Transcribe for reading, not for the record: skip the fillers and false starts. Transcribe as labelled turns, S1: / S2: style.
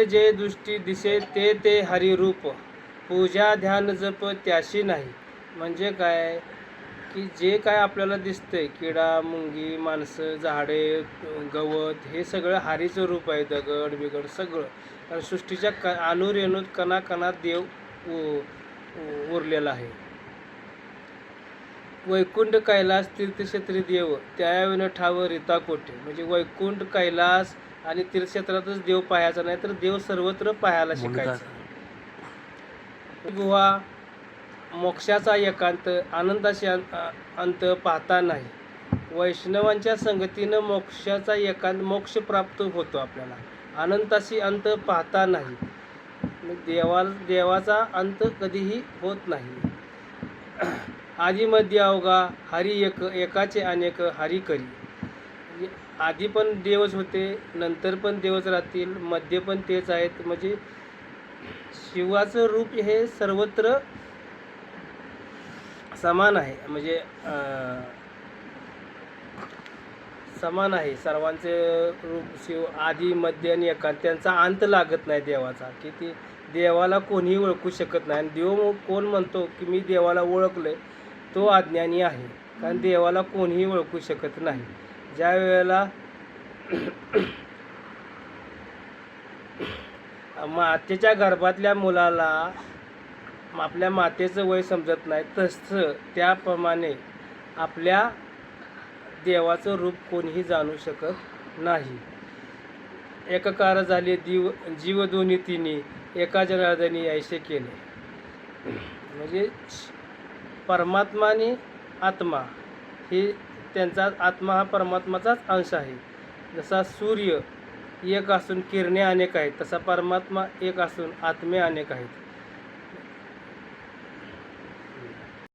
S1: जे दृष्टी दिसे ते ते हरिरूप, पूजा ध्यान जप त्याशी नाही. म्हणजे काय की जे काय आपल्याला दिसतंय, किडा मुंगी माणसं झाडे गवत हे सगळं हरीचं रूप आहे. दगड बिगड सगळं, कारण सृष्टीच्या अणुरेणूत कणाकणात देव उरलेला आहे. वैकुंठ कैलास तीर्थक्षेत्री देव त्याविन ठाव रीता कोठे. म्हणजे वैकुंठ कैलास आणि तीर्थक्षेत्रातच देव पाहायचा नाही, तर देव सर्वत्र पाहायला शिकायचा. गुहा मोक्षाचा एकांत, आनंदाशी अंत पाहता नाही. वैष्णवांच्या संगतीनं मोक्षाचा एकांत, मोक्ष प्राप्त होतो आपल्याला. अनंताशी अंत पाहता नाही. देवाचा अंत कधीही होत नाही. आदिमध्ये अवघा हरी एक, एकाचे अनेक हरी करी. आधी पण देवच होते, नंतर पण देवच राहतील, मध्ये पण तेच आहेत. म्हणजे शिवाचं रूप हे सर्वत्र समान आहे. म्हणजे समान आहे. सर्वांचे रूप शिव आधी मध्य आणि एकांत, त्यांचा अंत लागत नाही देवाचा. की ती देवाला कोणीही ओळखू शकत नाही. आणि देव कोण म्हणतो की मी देवाला ओळखलंय, तो अज्ञानी आहे. कारण देवाला कोणीही ओळखू शकत नाही. ज्या वेळेला मातेच्या गर्भातल्या मुलाला आपल्या मातेचं वय समजत नाही, तसं त्याप्रमाणे आपल्या देवाचं रूप कोणीही जाणू शकत नाही. एककार झाले जीव दोन्ही तिन्ही, एका जनार्दनी ऐसे केले. म्हणजे परमात्मा आणि आत्मा हे, त्यांचा आत्मा हा परमात्माचाच अंश आहे. जसा सूर्य एक असून किरणे अनेक आहेत, तसा परमात्मा एक असून आत्मे अनेक आहेत.